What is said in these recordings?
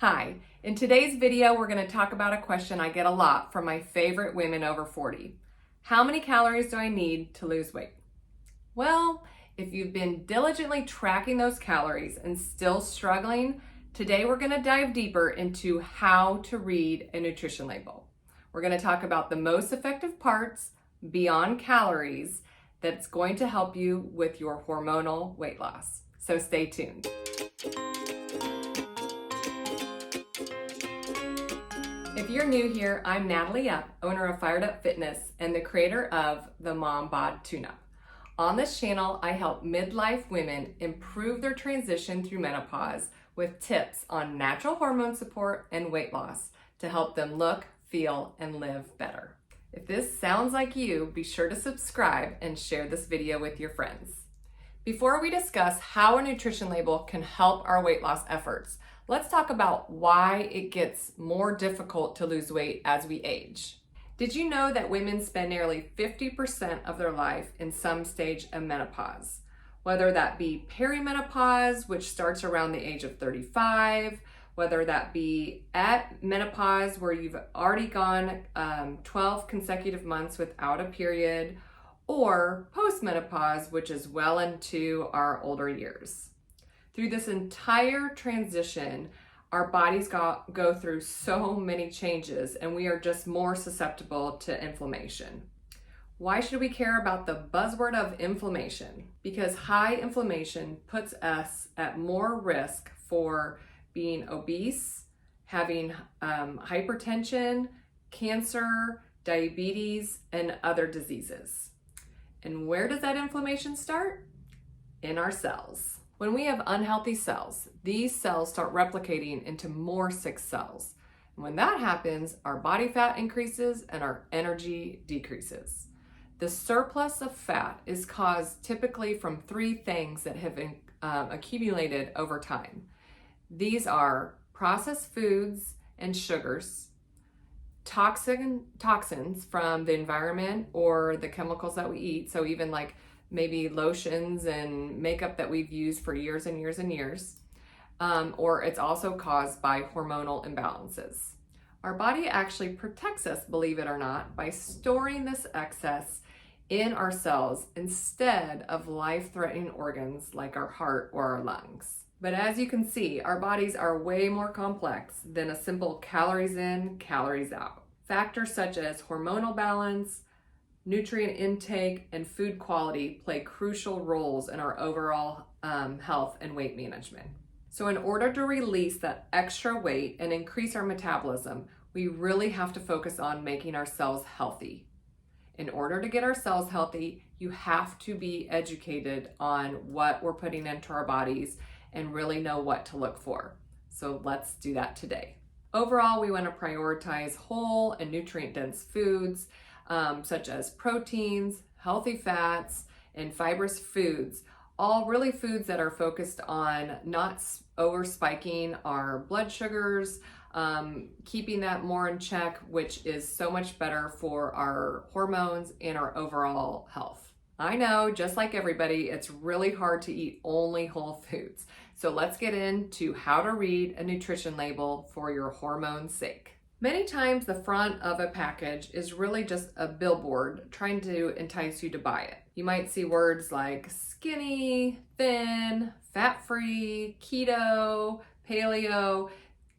Hi, in today's video, we're going to talk about a question I get a lot from my favorite women over 40. How many calories do I need to lose weight? Well, if you've been diligently tracking those calories and still struggling, today we're going to dive deeper into how to read a nutrition label. We're going to talk about the most effective parts beyond calories that's going to help you with your hormonal weight loss. So stay tuned. If you're new here, I'm Natalie Up, owner of fireduppfitness and the creator of the Mom Bod Tune-Up. On this channel, I help midlife women improve their transition through menopause with tips on natural hormone support and weight loss to help them look, feel, and live better. If this sounds like you, be sure to subscribe and share this video with your friends. Before we discuss how a nutrition label can help our weight loss efforts, let's talk about why it gets more difficult to lose weight as we age. Did you know that women spend nearly 50% of their life in some stage of menopause? Whether that be perimenopause, which starts around the age of 35, whether that be at menopause where you've already gone 12 consecutive months without a period, or postmenopause, which is well into our older years. Through this entire transition, our bodies go through so many changes and we are just more susceptible to inflammation. Why should we care about the buzzword of inflammation? Because high inflammation puts us at more risk for being obese, having hypertension, cancer, diabetes, and other diseases. And where does that inflammation start? In our cells. When we have unhealthy cells, these cells start replicating into more sick cells. And when that happens, our body fat increases and our energy decreases. The surplus of fat is caused typically from three things that have accumulated over time. These are processed foods and sugars, toxins from the environment or the chemicals that we eat, so even like maybe lotions and makeup that we've used for years and years and years, or it's also caused by hormonal imbalances. Our body actually protects us, believe it or not, by storing this excess in our cells instead of life-threatening organs like our heart or our lungs. But as you can see, our bodies are way more complex than a simple calories in, calories out. Factors such as hormonal balance, nutrient intake, and food quality play crucial roles in our overall health and weight management. So in order to release that extra weight and increase our metabolism, we really have to focus on making our cells healthy. In order to get our cells healthy, you have to be educated on what we're putting into our bodies and really know what to look for. So let's do that today. Overall, we want to prioritize whole and nutrient-dense foods, such as proteins, healthy fats, and fibrous foods, all really foods that are focused on not over spiking our blood sugars, keeping that more in check, which is so much better for our hormones and our overall health. I know, just like everybody, it's really hard to eat only whole foods. So let's get into how to read a nutrition label for your hormones' sake. Many times the front of a package is really just a billboard trying to entice you to buy it. You might see words like skinny, thin, fat-free, keto, paleo,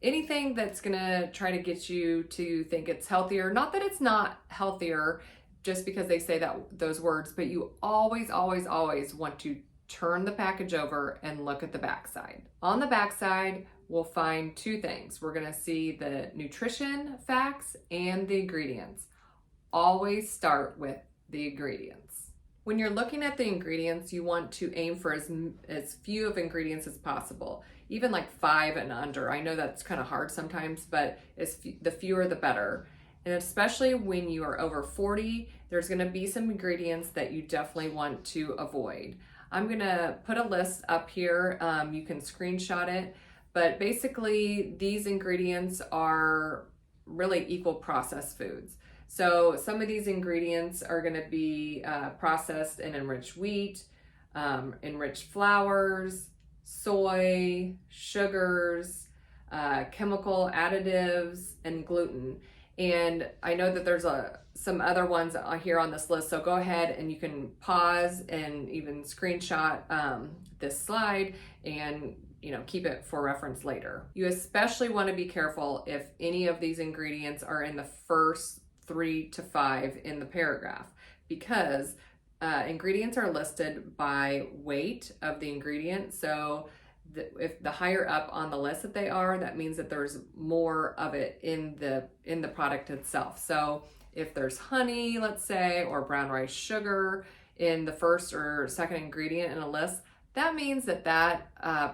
anything that's gonna try to get you to think it's healthier. Not that it's not healthier just because they say those words, but you always want to turn the package over and look at the backside. On the backside, we'll find two things. We're gonna see the nutrition facts and the ingredients. Always start with the ingredients. When you're looking at the ingredients, you want to aim for as few of ingredients as possible, even like 5 and under. I know that's kind of hard sometimes, but the fewer the better. And especially when you are over 40, there's gonna be some ingredients that you definitely want to avoid. I'm gonna put a list up here. You can screenshot it, but basically these ingredients are really equal processed foods. So some of these ingredients are gonna be processed and enriched wheat, enriched flours, soy, sugars, chemical additives, and gluten. And I know that there's some other ones here on this list, so go ahead and you can pause and even screenshot this slide and keep it for reference later. You especially want to be careful if any of these ingredients are in the first 3 to 5 in the paragraph, because ingredients are listed by weight of the ingredient. So if the higher up on the list that they are, that means that there's more of it in the product itself. So if there's honey, let's say, or brown rice sugar in the first or second ingredient in a list, that means that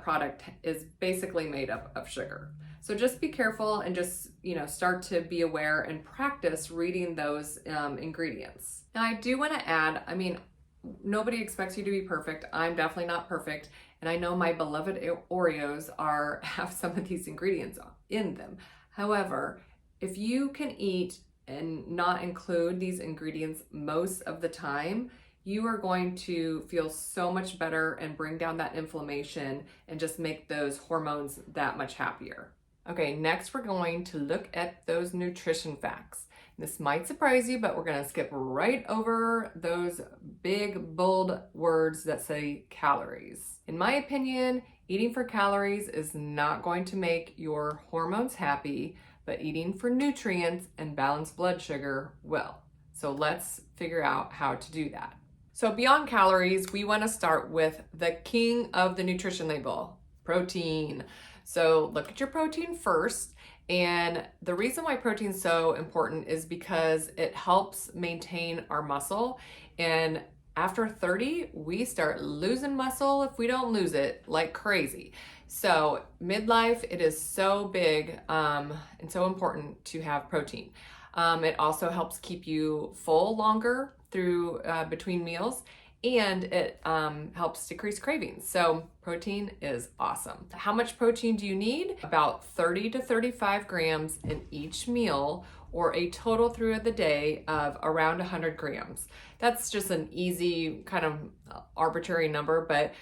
product is basically made up of sugar. So just be careful and just start to be aware and practice reading those ingredients. Now I do want to add, nobody expects you to be perfect. I'm definitely not perfect. And I know my beloved Oreos have some of these ingredients in them. However, if you can eat and not include these ingredients most of the time, you are going to feel so much better and bring down that inflammation and just make those hormones that much happier. Okay, next we're going to look at those nutrition facts. This might surprise you, but we're going to skip right over those big, bold words that say calories. In my opinion, eating for calories is not going to make your hormones happy, but eating for nutrients and balanced blood sugar will. So let's figure out how to do that. So beyond calories, we want to start with the king of the nutrition label, protein. So look at your protein first. And the reason why protein is so important is because it helps maintain our muscle. And after 30, we start losing muscle if we don't lose it like crazy. So midlife, it is so big and so important to have protein. It also helps keep you full longer through between meals, and it helps decrease cravings. So protein is awesome. How much protein do you need? About 30 to 35 grams in each meal, or a total through the day of around 100 grams. That's just an easy kind of arbitrary number, but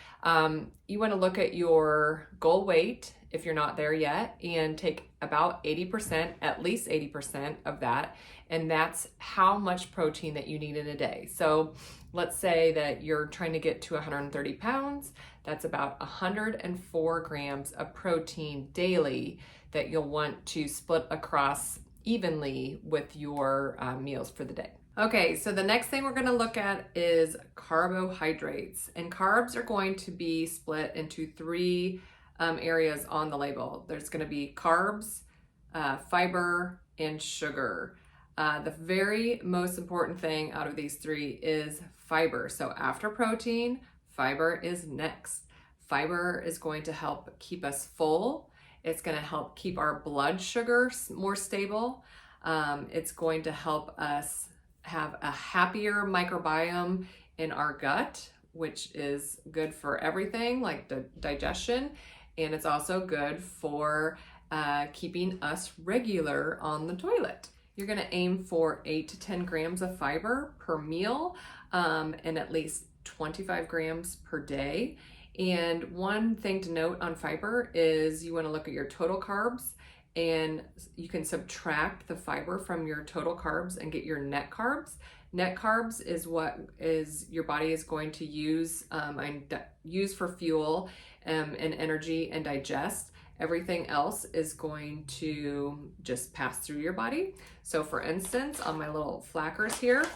you want to look at your goal weight if you're not there yet and take about 80%, at least 80% of that, and that's how much protein that you need in a day. So let's say that you're trying to get to 130 pounds, that's about 104 grams of protein daily that you'll want to split across evenly with your meals for the day. Okay, so the next thing we're going to look at is carbohydrates, and carbs are going to be split into 3 areas on the label. There's going to be carbs, fiber, and sugar. The very most important thing out of these 3 is fiber. So after protein, fiber is next. Fiber is going to help keep us full. It's going to help keep our blood sugar more stable. It's going to help us have a happier microbiome in our gut, which is good for everything like the digestion. And it's also good for keeping us regular on the toilet. You're going to aim for 8 to 10 grams of fiber per meal and at least 25 grams per day. And one thing to note on fiber is you want to look at your total carbs, and you can subtract the fiber from your total carbs and get your net carbs. Net carbs is what your body is going to use for fuel and energy and digest. Everything else is going to just pass through your body. So for instance, on my little flackers here,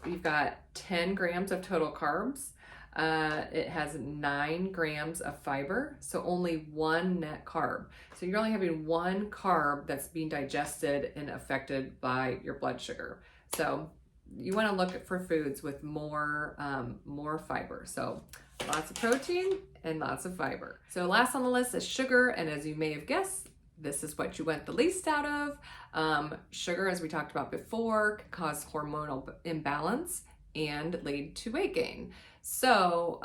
you've got 10 grams of total carbs. It has 9 grams of fiber, so only 1 net carb. So you're only having 1 carb that's being digested and affected by your blood sugar. So you want to look for foods with more fiber. So lots of protein and lots of fiber. So last on the list is sugar, and as you may have guessed, this is what you want the least out of. Sugar, as we talked about before, can cause hormonal imbalance and lead to weight gain. So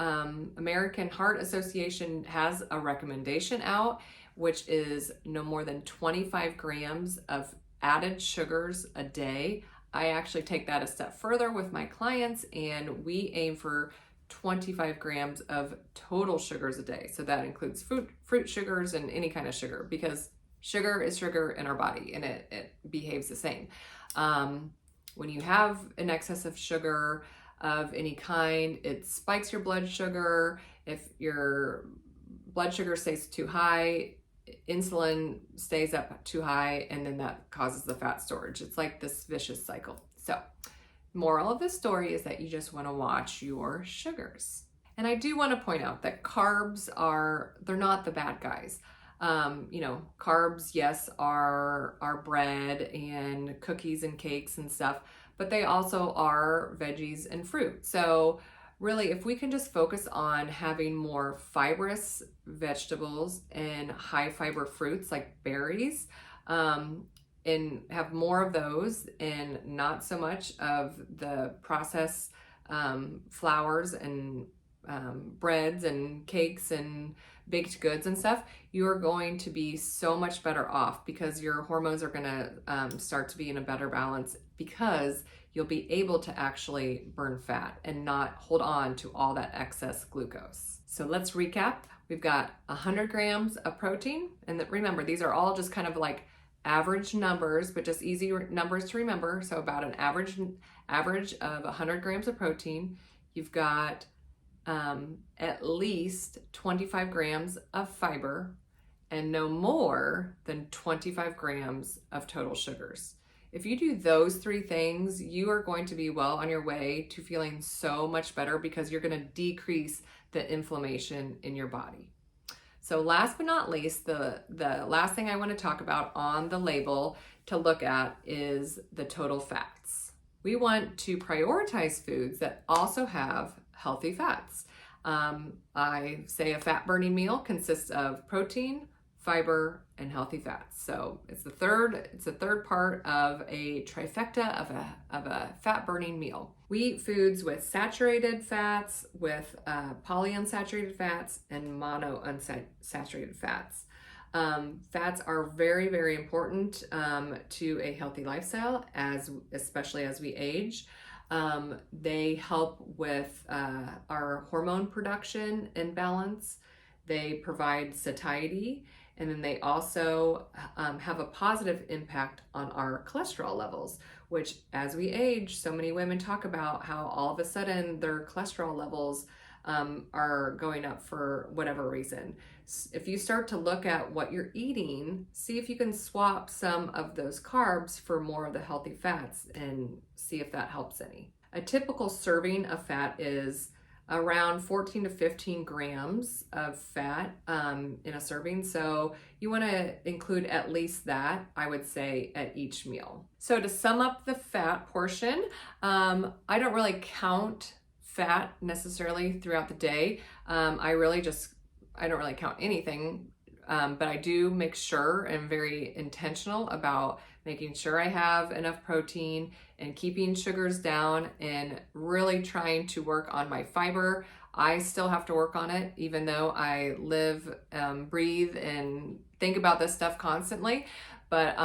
American Heart Association has a recommendation out, which is no more than 25 grams of added sugars a day. I actually take that a step further with my clients, and we aim for 25 grams of total sugars a day. So that includes fruit sugars and any kind of sugar, because sugar is sugar in our body and it behaves the same. When you have an excess of sugar of any kind, it spikes your blood sugar. If your blood sugar stays too high, insulin stays up too high, and then that causes the fat storage. It's like this vicious cycle. So, moral of the story is that you just want to watch your sugars. And I do want to point out that carbs they're not the bad guys. Carbs, yes, are bread and cookies and cakes and stuff, but they also are veggies and fruit. So really, if we can just focus on having more fibrous vegetables and high fiber fruits like berries, and have more of those and not so much of the processed flours and breads and cakes and baked goods and stuff, you are going to be so much better off, because your hormones are going to start to be in a better balance, because you'll be able to actually burn fat and not hold on to all that excess glucose. So let's recap. We've got 100 grams of protein, and remember, these are all just kind of like average numbers, but just easy numbers to remember. So about an average of 100 grams of protein. You've got at least 25 grams of fiber and no more than 25 grams of total sugars. If you do those three things, you are going to be well on your way to feeling so much better, because you're going to decrease the inflammation in your body. So last but not least, the last thing I want to talk about on the label to look at is the total fats. We want to prioritize foods that also have healthy fats. I say a fat burning meal consists of protein, fiber, and healthy fats. So it's the third part of a trifecta of a fat burning meal. We eat foods with saturated fats, with polyunsaturated fats, and monounsaturated fats. Fats are very, very important to a healthy lifestyle, especially as we age. They help with our hormone production and balance. They provide satiety, and then they also have a positive impact on our cholesterol levels, which as we age, so many women talk about how all of a sudden their cholesterol levels are going up for whatever reason. If you start to look at what you're eating, see if you can swap some of those carbs for more of the healthy fats and see if that helps any. A typical serving of fat is around 14 to 15 grams of fat in a serving. So you want to include at least that, I would say, at each meal. So to sum up the fat portion, I don't really count fat necessarily throughout the day. I don't really count anything, but I do make sure and very intentional about making sure I have enough protein and keeping sugars down and really trying to work on my fiber. I still have to work on it, even though I live, breathe, and think about this stuff constantly. But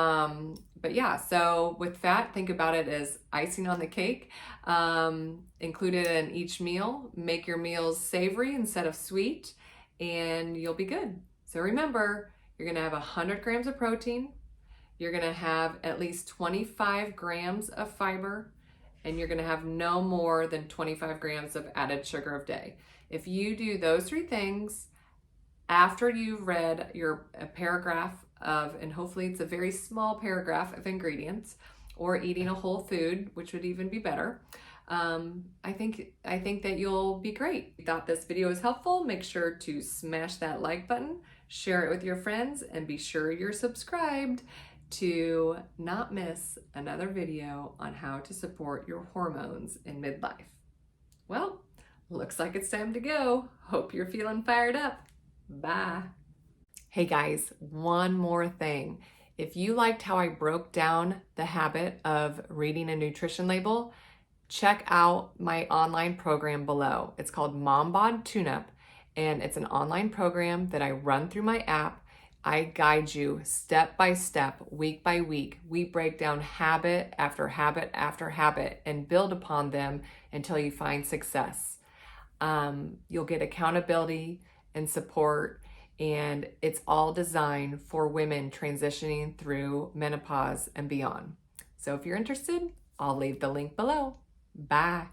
yeah, so with fat, think about it as icing on the cake. Include it in each meal. Make your meals savory instead of sweet, and you'll be good. So remember, you're gonna have 100 grams of protein, you're gonna have at least 25 grams of fiber, and you're gonna have no more than 25 grams of added sugar a day. If you do those three things after you've read a paragraph of, and hopefully it's a very small paragraph of ingredients, or eating a whole food, which would even be better, I think that you'll be great. If you thought this video was helpful, make sure to smash that like button, share it with your friends, and be sure you're subscribed to not miss another video on how to support your hormones in midlife. Well, looks like it's time to go. Hope you're feeling fired up. Bye. Hey guys, one more thing. If you liked how I broke down the habit of reading a nutrition label, check out my online program below. It's called Mom Bod Tune-Up, and it's an online program that I run through my app. I guide you step by step, week by week. We break down habit after habit after habit and build upon them until you find success. You'll get accountability and support, and it's all designed for women transitioning through menopause and beyond. So if you're interested, I'll leave the link below. Bye.